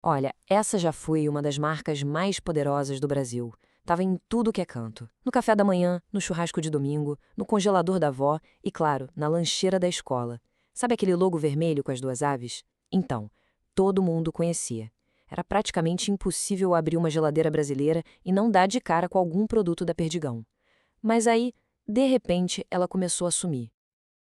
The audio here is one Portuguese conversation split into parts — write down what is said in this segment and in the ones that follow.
Olha, essa já foi uma das marcas mais poderosas do Brasil. Tava em tudo que é canto. No café da manhã, no churrasco de domingo, no congelador da avó e, claro, na lancheira da escola. Sabe aquele logo vermelho com as duas aves? Então, todo mundo conhecia. Era praticamente impossível abrir uma geladeira brasileira e não dar de cara com algum produto da Perdigão. Mas aí, de repente, ela começou a sumir.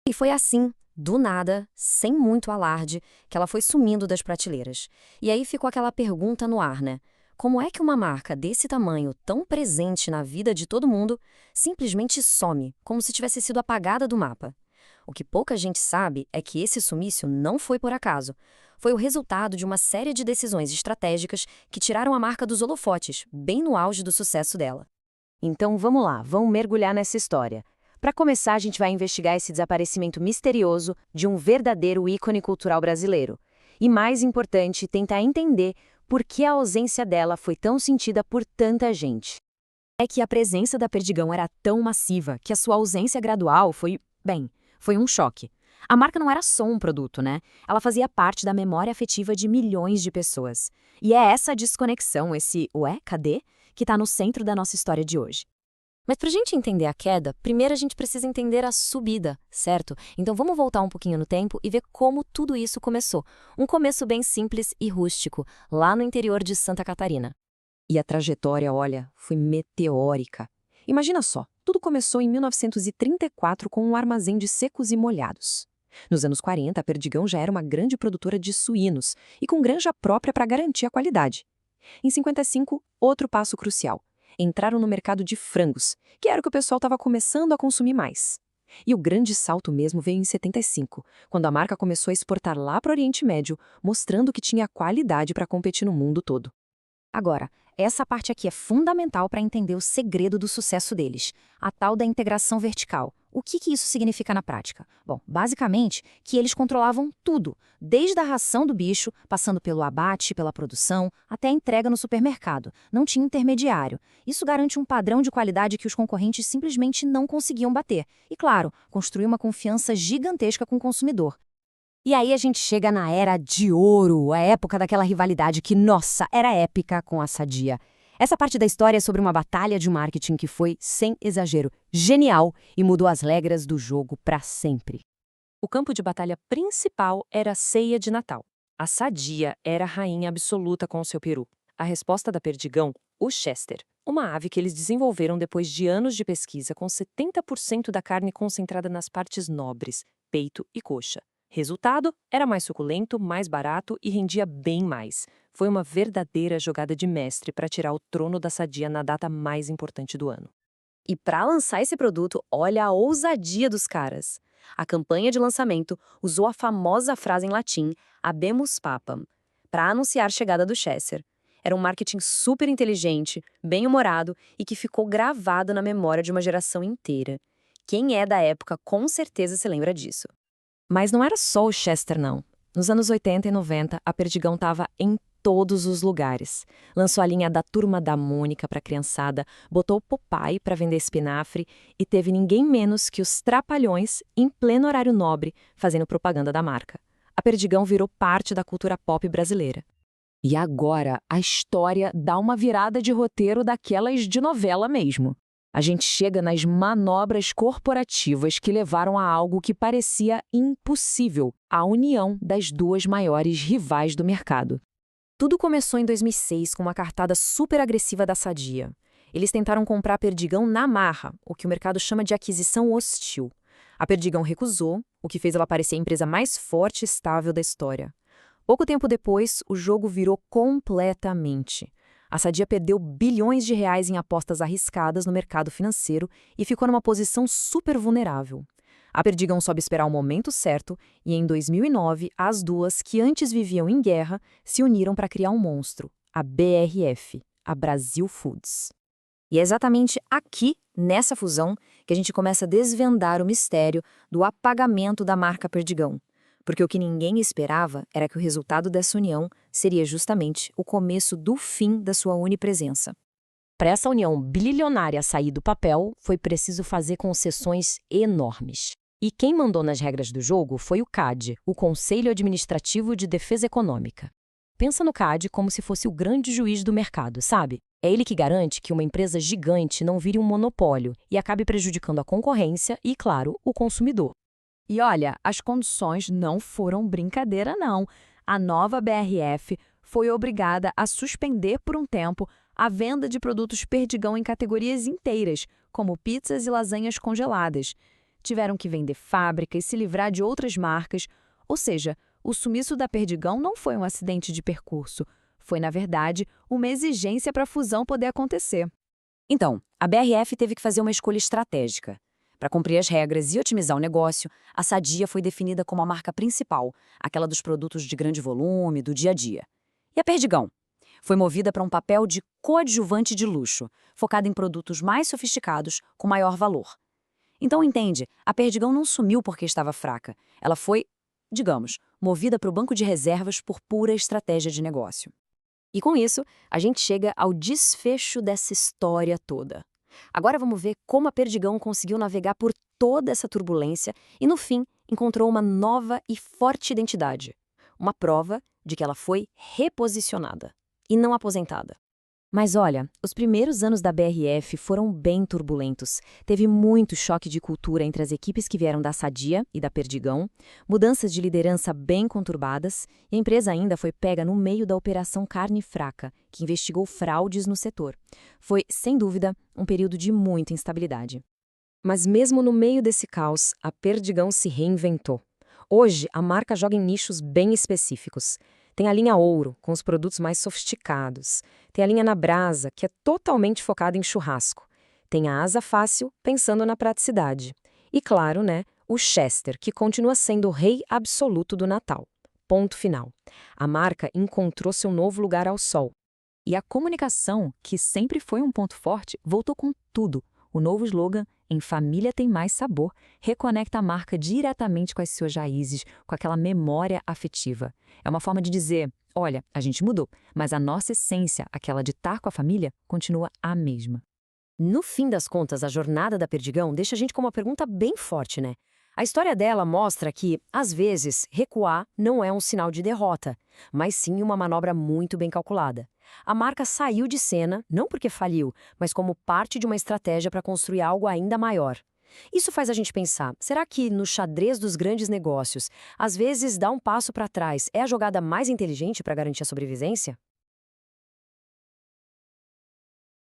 E foi assim, do nada, sem muito alarde, que ela foi sumindo das prateleiras. E aí ficou aquela pergunta no ar, né? Como é que uma marca desse tamanho, tão presente na vida de todo mundo, simplesmente some, como se tivesse sido apagada do mapa? O que pouca gente sabe é que esse sumiço não foi por acaso. Foi o resultado de uma série de decisões estratégicas que tiraram a marca dos holofotes, bem no auge do sucesso dela. Então vamos lá, vamos mergulhar nessa história. Para começar, a gente vai investigar esse desaparecimento misterioso de um verdadeiro ícone cultural brasileiro. E mais importante, tentar entender por que a ausência dela foi tão sentida por tanta gente. É que a presença da Perdigão era tão massiva que a sua ausência gradual foi um choque. A marca não era só um produto, né? Ela fazia parte da memória afetiva de milhões de pessoas. E é essa desconexão, esse ué, cadê? Que está no centro da nossa história de hoje. Mas para a gente entender a queda, primeiro a gente precisa entender a subida, certo? Então vamos voltar um pouquinho no tempo e ver como tudo isso começou. Um começo bem simples e rústico, lá no interior de Santa Catarina. E a trajetória, olha, foi meteórica. Imagina só, tudo começou em 1934 com um armazém de secos e molhados. Nos anos 40, a Perdigão já era uma grande produtora de suínos e com granja própria para garantir a qualidade. Em 55, outro passo crucial. Entraram no mercado de frangos, que era o que o pessoal estava começando a consumir mais. E o grande salto mesmo veio em 75, quando a marca começou a exportar lá para o Oriente Médio, mostrando que tinha qualidade para competir no mundo todo. Agora, essa parte aqui é fundamental para entender o segredo do sucesso deles, a tal da integração vertical. O que isso significa na prática? Bom, basicamente, que eles controlavam tudo, desde a ração do bicho, passando pelo abate, pela produção, até a entrega no supermercado. Não tinha intermediário. Isso garante um padrão de qualidade que os concorrentes simplesmente não conseguiam bater. E, claro, construir uma confiança gigantesca com o consumidor. E aí a gente chega na Era de Ouro, a época daquela rivalidade que, nossa, era épica com a Sadia. Essa parte da história é sobre uma batalha de marketing que foi, sem exagero, genial e mudou as regras do jogo para sempre. O campo de batalha principal era a ceia de Natal. A Sadia era a rainha absoluta com seu peru. A resposta da Perdigão, o Chester, uma ave que eles desenvolveram depois de anos de pesquisa com 70% da carne concentrada nas partes nobres, peito e coxa. Resultado, era mais suculento, mais barato e rendia bem mais. Foi uma verdadeira jogada de mestre para tirar o trono da Sadia na data mais importante do ano. E para lançar esse produto, olha a ousadia dos caras. A campanha de lançamento usou a famosa frase em latim, habemus papam, para anunciar a chegada do Chester. Era um marketing super inteligente, bem-humorado e que ficou gravado na memória de uma geração inteira. Quem é da época com certeza se lembra disso. Mas não era só o Chester, não. Nos anos 80 e 90, a Perdigão estava em todos os lugares. Lançou a linha da Turma da Mônica para a criançada, botou o Popeye para vender espinafre e teve ninguém menos que os Trapalhões, em pleno horário nobre, fazendo propaganda da marca. A Perdigão virou parte da cultura pop brasileira. E agora, a história dá uma virada de roteiro daquelas de novela mesmo. A gente chega nas manobras corporativas que levaram a algo que parecia impossível, a união das duas maiores rivais do mercado. Tudo começou em 2006 com uma cartada super agressiva da Sadia. Eles tentaram comprar a Perdigão na marra, o que o mercado chama de aquisição hostil. A Perdigão recusou, o que fez ela parecer a empresa mais forte e estável da história. Pouco tempo depois, o jogo virou completamente. A Sadia perdeu bilhões de reais em apostas arriscadas no mercado financeiro e ficou numa posição super vulnerável. A Perdigão soube esperar o momento certo e, em 2009, as duas, que antes viviam em guerra, se uniram para criar um monstro, a BRF, a Brasil Foods. E é exatamente aqui, nessa fusão, que a gente começa a desvendar o mistério do apagamento da marca Perdigão. Porque o que ninguém esperava era que o resultado dessa união seria justamente o começo do fim da sua onipresença. Para essa união bilionária sair do papel, foi preciso fazer concessões enormes. E quem mandou nas regras do jogo foi o CAD, o Conselho Administrativo de Defesa Econômica. Pensa no CAD como se fosse o grande juiz do mercado, sabe? É ele que garante que uma empresa gigante não vire um monopólio e acabe prejudicando a concorrência e, claro, o consumidor. E olha, as condições não foram brincadeira, não. A nova BRF foi obrigada a suspender por um tempo a venda de produtos Perdigão em categorias inteiras, como pizzas e lasanhas congeladas. Tiveram que vender fábrica e se livrar de outras marcas. Ou seja, o sumiço da Perdigão não foi um acidente de percurso. Foi, na verdade, uma exigência para a fusão poder acontecer. Então, a BRF teve que fazer uma escolha estratégica. Para cumprir as regras e otimizar o negócio, a Sadia foi definida como a marca principal, aquela dos produtos de grande volume, do dia a dia. E a Perdigão? Foi movida para um papel de coadjuvante de luxo, focada em produtos mais sofisticados, com maior valor. Então, entende, a Perdigão não sumiu porque estava fraca. Ela foi, digamos, movida para o banco de reservas por pura estratégia de negócio. E com isso, a gente chega ao desfecho dessa história toda. Agora vamos ver como a Perdigão conseguiu navegar por toda essa turbulência e, no fim, encontrou uma nova e forte identidade. Uma prova de que ela foi reposicionada e não aposentada. Mas olha, os primeiros anos da BRF foram bem turbulentos. Teve muito choque de cultura entre as equipes que vieram da Sadia e da Perdigão, mudanças de liderança bem conturbadas, e a empresa ainda foi pega no meio da Operação Carne Fraca, que investigou fraudes no setor. Foi, sem dúvida, um período de muita instabilidade. Mas mesmo no meio desse caos, a Perdigão se reinventou. Hoje, a marca joga em nichos bem específicos. Tem a linha Ouro, com os produtos mais sofisticados. Tem a linha Na Brasa, que é totalmente focada em churrasco. Tem a Asa Fácil, pensando na praticidade. E claro, né, o Chester, que continua sendo o rei absoluto do Natal. Ponto final. A marca encontrou seu novo lugar ao sol. E a comunicação, que sempre foi um ponto forte, voltou com tudo. O novo slogan, Em Família Tem Mais Sabor, reconecta a marca diretamente com as suas raízes, com aquela memória afetiva. É uma forma de dizer, olha, a gente mudou, mas a nossa essência, aquela de estar com a família, continua a mesma. No fim das contas, a jornada da Perdigão deixa a gente com uma pergunta bem forte, né? A história dela mostra que, às vezes, recuar não é um sinal de derrota, mas sim uma manobra muito bem calculada. A marca saiu de cena, não porque faliu, mas como parte de uma estratégia para construir algo ainda maior. Isso faz a gente pensar, será que no xadrez dos grandes negócios, às vezes dar um passo para trás é a jogada mais inteligente para garantir a sobrevivência?